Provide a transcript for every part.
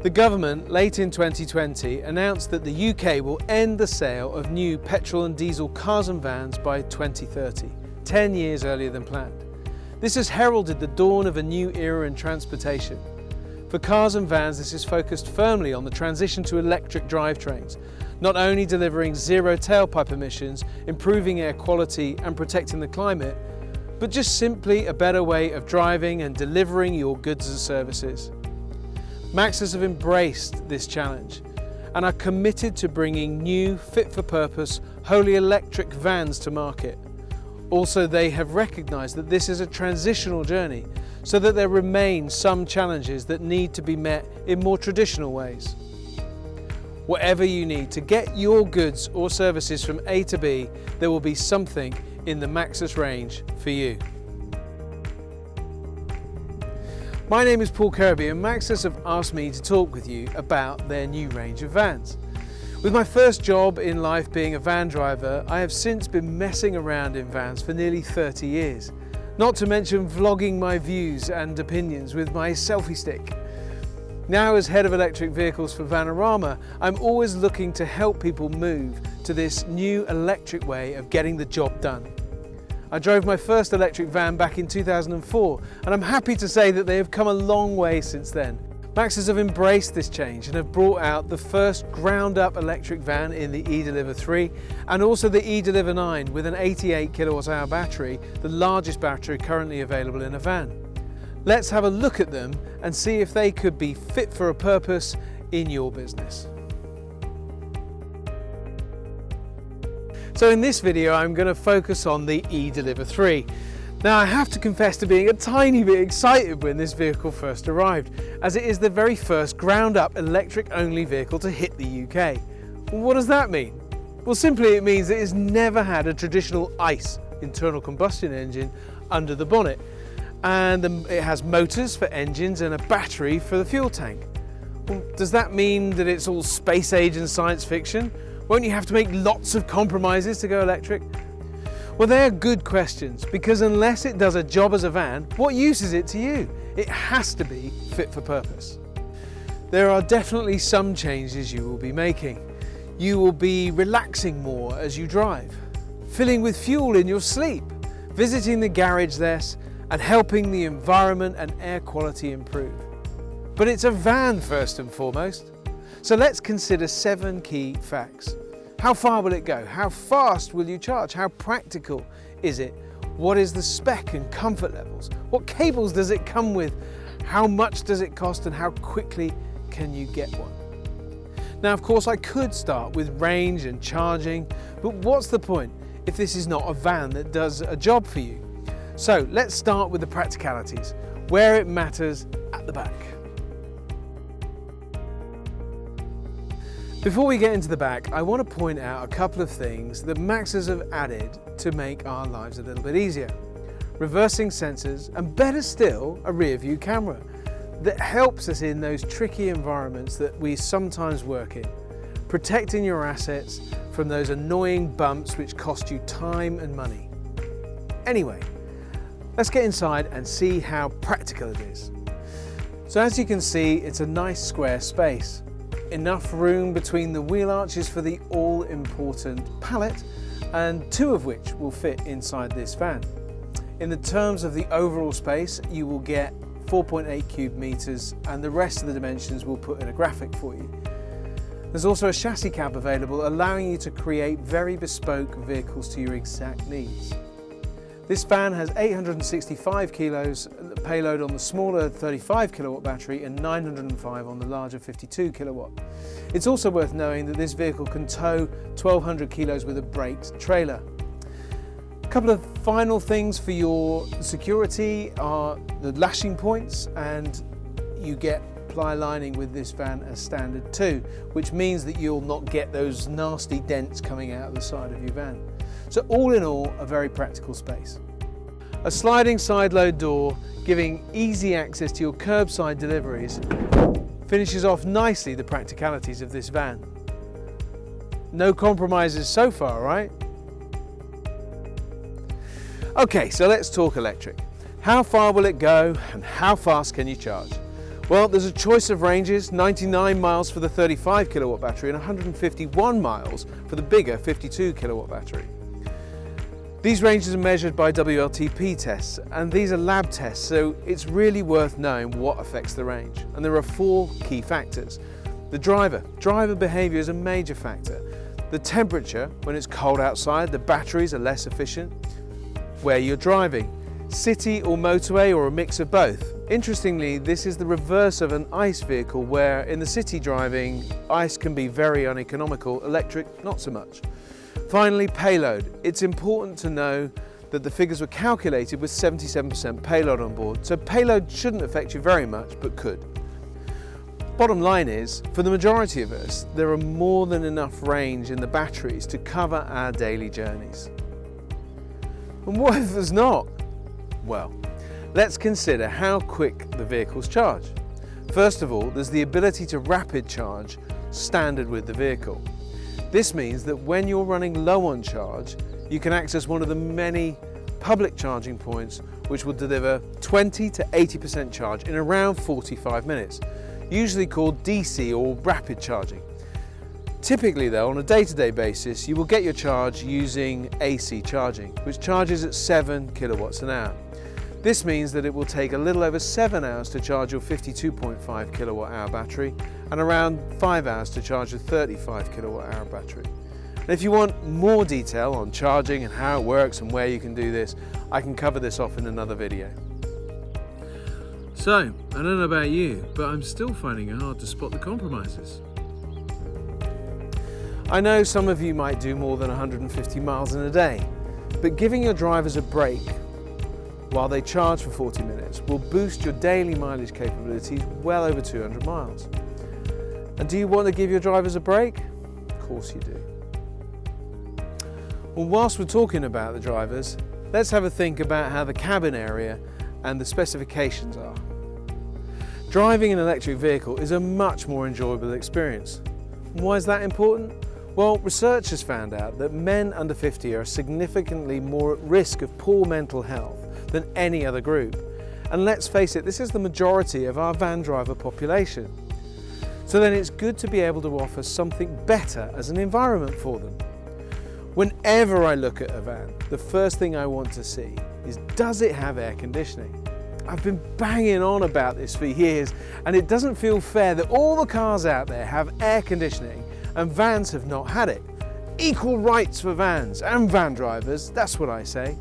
The government, late in 2020, announced that the UK will end the sale of new petrol and diesel cars and vans by 2030, 10 years earlier than planned. This has heralded the dawn of a new era in transportation. For cars and vans, this is focused firmly on the transition to electric drivetrains, not only delivering zero tailpipe emissions, improving air quality and protecting the climate, but just simply a better way of driving and delivering your goods and services. Maxus have embraced this challenge and are committed to bringing new, fit-for-purpose, wholly electric vans to market. Also, they have recognised that this is a transitional journey, so that there remain some challenges that need to be met in more traditional ways. Whatever you need to get your goods or services from A to B, there will be something in the Maxus range for you. My name is Paul Kirby and Maxus have asked me to talk with you about their new range of vans. With my first job in life being a van driver, I have since been messing around in vans for nearly 30 years. Not to mention vlogging my views and opinions with my selfie stick. Now as head of electric vehicles for Vanarama, I'm always looking to help people move to this new electric way of getting the job done. I drove my first electric van back in 2004 and I'm happy to say that they have come a long way since then. Maxus have embraced this change and have brought out the first ground-up electric van in the e-Deliver 3 and also the e-Deliver 9 with an 88 kWh battery, the largest battery currently available in a van. Let's have a look at them and see if they could be fit for a purpose in your business. So in this video I'm going to focus on the e-Deliver 3. Now I have to confess to being a tiny bit excited when this vehicle first arrived, as it is the very first ground-up electric-only vehicle to hit the UK. What does that mean? Well, simply it means it has never had a traditional ICE, internal combustion engine, under the bonnet, and it has motors for engines and a battery for the fuel tank. Well, does that mean that it's all space age and science fiction? Won't you have to make lots of compromises to go electric? Well, they are good questions, because unless it does a job as a van, what use is it to you? It has to be fit for purpose. There are definitely some changes you will be making. You will be relaxing more as you drive, filling with fuel in your sleep, visiting the garage less, and helping the environment and air quality improve. But it's a van first and foremost. So let's consider 7 key facts. How far will it go? How fast will you charge? How practical is it? What is the spec and comfort levels? What cables does it come with? How much does it cost and how quickly can you get one? Now, of course, I could start with range and charging, but what's the point if this is not a van that does a job for you? So let's start with the practicalities, where it matters at the back. Before we get into the back, I want to point out a couple of things that Maxus have added to make our lives a little bit easier. Reversing sensors, and better still, a rear view camera that helps us in those tricky environments that we sometimes work in, protecting your assets from those annoying bumps which cost you time and money. Anyway, let's get inside and see how practical it is. So as you can see, it's a nice square space. Enough room between the wheel arches for the all-important pallet, and 2 of which will fit inside this van. In the terms of the overall space, you will get 4.8 cube meters, and the rest of the dimensions we'll put in a graphic for you. There's also a chassis cab available, allowing you to create very bespoke vehicles to your exact needs. This van has 865 kilos payload on the smaller 35 kilowatt battery and 905 on the larger 52 kilowatt. It's also worth knowing that this vehicle can tow 1200 kilos with a braked trailer. A couple of final things for your security are the lashing points, and you get ply lining with this van as standard too, which means that you'll not get those nasty dents coming out of the side of your van. So all in all, a very practical space. A sliding side load door giving easy access to your curbside deliveries finishes off nicely the practicalities of this van. No compromises so far, right? Okay, so let's talk electric. How far will it go and how fast can you charge? Well, there's a choice of ranges, 99 miles for the 35 kilowatt battery and 151 miles for the bigger 52 kilowatt battery. These ranges are measured by WLTP tests, and these are lab tests, so it's really worth knowing what affects the range. And there are 4 key factors. The driver behavior is a major factor. The temperature, when it's cold outside, the batteries are less efficient. Where you're driving, city or motorway or a mix of both. Interestingly, this is the reverse of an ICE vehicle where in the city driving, ICE can be very uneconomical, electric not so much. Finally, payload. It's important to know that the figures were calculated with 77% payload on board, so payload shouldn't affect you very much, but could. Bottom line is, for the majority of us, there are more than enough range in the batteries to cover our daily journeys. And what if there's not? Well, let's consider how quick the vehicles charge. First of all, there's the ability to rapid charge, standard with the vehicle. This means that when you're running low on charge, you can access one of the many public charging points which will deliver 20 to 80% charge in around 45 minutes, usually called DC or rapid charging. Typically though, on a day-to-day basis, you will get your charge using AC charging, which charges at 7 kilowatts an hour. This means that it will take a little over 7 hours to charge your 52.5 kilowatt hour battery and around 5 hours to charge a 35 kilowatt hour battery. And if you want more detail on charging and how it works and where you can do this, I can cover this off in another video. So, I don't know about you, but I'm still finding it hard to spot the compromises. I know some of you might do more than 150 miles in a day, but giving your drivers a break while they charge for 40 minutes will boost your daily mileage capabilities well over 200 miles. And do you want to give your drivers a break? Of course you do. Well, whilst we're talking about the drivers, let's have a think about how the cabin area and the specifications are. Driving an electric vehicle is a much more enjoyable experience. Why is that important? Well, research has found out that men under 50 are significantly more at risk of poor mental health than any other group. And let's face it, this is the majority of our van driver population. So then it's good to be able to offer something better as an environment for them. Whenever I look at a van, the first thing I want to see is, does it have air conditioning? I've been banging on about this for years, and it doesn't feel fair that all the cars out there have air conditioning and vans have not had it. Equal rights for vans and van drivers, that's what I say.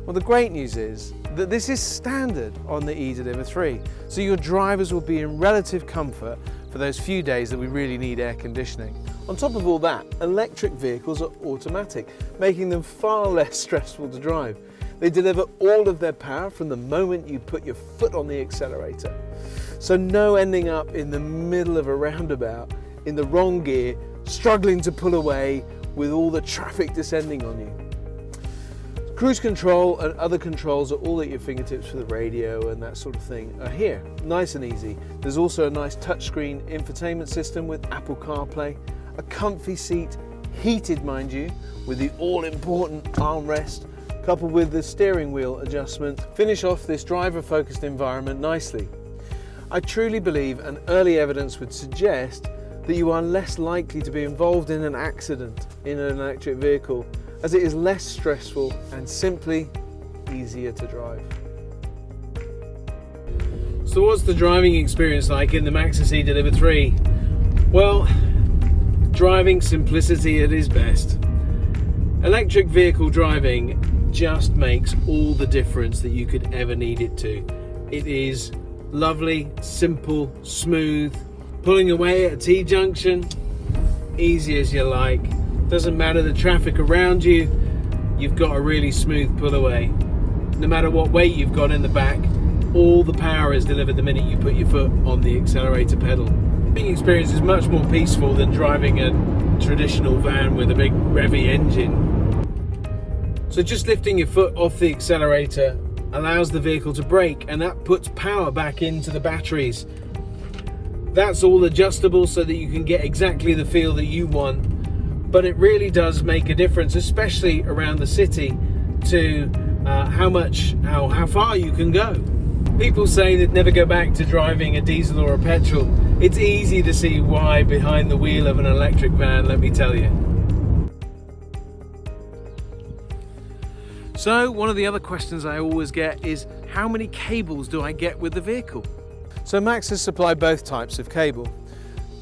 Well, the great news is that this is standard on the Deliver 3, so your drivers will be in relative comfort for those few days that we really need air conditioning. On top of all that, electric vehicles are automatic, making them far less stressful to drive. They deliver all of their power from the moment you put your foot on the accelerator. So no ending up in the middle of a roundabout in the wrong gear, struggling to pull away with all the traffic descending on you. Cruise control and other controls are all at your fingertips for the radio and that sort of thing are here, nice and easy. There's also a nice touchscreen infotainment system with Apple CarPlay, a comfy seat, heated mind you, with the all-important armrest, coupled with the steering wheel adjustment, finish off this driver-focused environment nicely. I truly believe and early evidence would suggest that you are less likely to be involved in an accident in an electric vehicle, as it is less stressful and simply easier to drive. So what's the driving experience like in the Maxus Deliver 3? Well, driving simplicity at its best. Electric vehicle driving just makes all the difference that you could ever need it to. It is lovely, simple, smooth, pulling away at a T-junction, easy as you like. Doesn't matter the traffic around you, you've got a really smooth pull away. No matter what weight you've got in the back, all the power is delivered the minute you put your foot on the accelerator pedal. The driving experience is much more peaceful than driving a traditional van with a big revvy engine. So just lifting your foot off the accelerator allows the vehicle to brake, and that puts power back into the batteries. That's all adjustable so that you can get exactly the feel that you want. But it really does make a difference, especially around the city, to how far you can go. People say they'd never go back to driving a diesel or a petrol. It's easy to see why behind the wheel of an electric van, let me tell you. So one of the other questions I always get is, how many cables do I get with the vehicle? So Maxus supply both types of cable.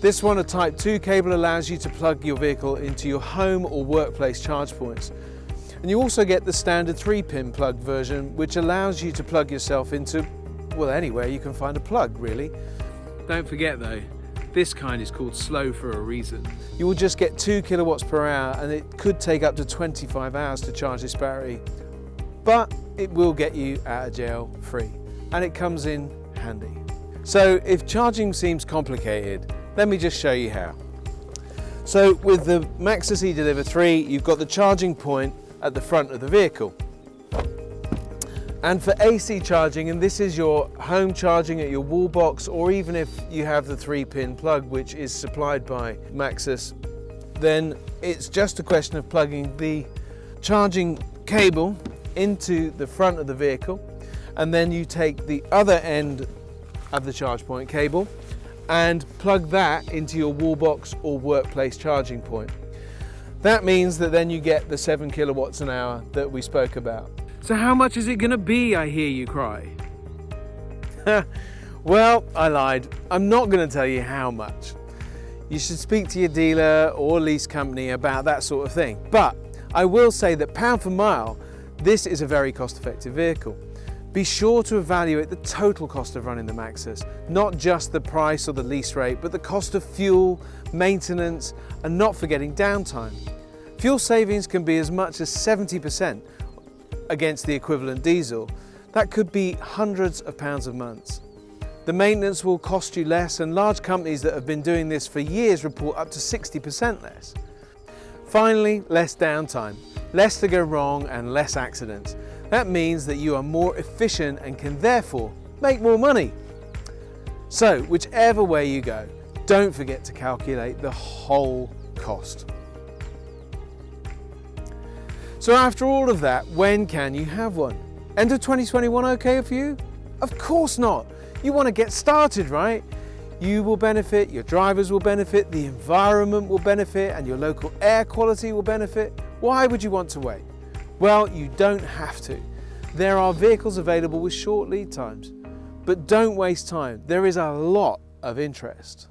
This one, a Type 2 cable, allows you to plug your vehicle into your home or workplace charge points. And you also get the standard 3-pin plug version, which allows you to plug yourself into, well, anywhere you can find a plug, really. Don't forget though, this kind is called slow for a reason. You will just get 2 kilowatts per hour, and it could take up to 25 hours to charge this battery. But it will get you out of jail free, and it comes in handy. So if charging seems complicated, let me just show you how. So with the Maxus Deliver 3, you've got the charging point at the front of the vehicle. And for AC charging, and this is your home charging at your wall box, or even if you have the 3-pin plug which is supplied by Maxus, then it's just a question of plugging the charging cable into the front of the vehicle, and then you take the other end of the charge point cable and plug that into your wall box or workplace charging point. That means that then you get the 7 kilowatts an hour that we spoke about. So how much is it going to be, I hear you cry? Well, I lied. I'm not going to tell you how much. You should speak to your dealer or lease company about that sort of thing. But I will say that pound for mile, this is a very cost-effective vehicle. Be sure to evaluate the total cost of running the Maxus, not just the price or the lease rate, but the cost of fuel, maintenance, and not forgetting downtime. Fuel savings can be as much as 70% against the equivalent diesel. That could be hundreds of pounds a month. The maintenance will cost you less, and large companies that have been doing this for years report up to 60% less. Finally, less downtime. Less to go wrong and less accidents. That means that you are more efficient and can therefore make more money. So whichever way you go, don't forget to calculate the whole cost. So after all of that, when can you have one? End of 2021 okay for you? Of course not. You want to get started, right? You will benefit, your drivers will benefit, the environment will benefit, and your local air quality will benefit. Why would you want to wait? Well, you don't have to. There are vehicles available with short lead times. But don't waste time. There is a lot of interest.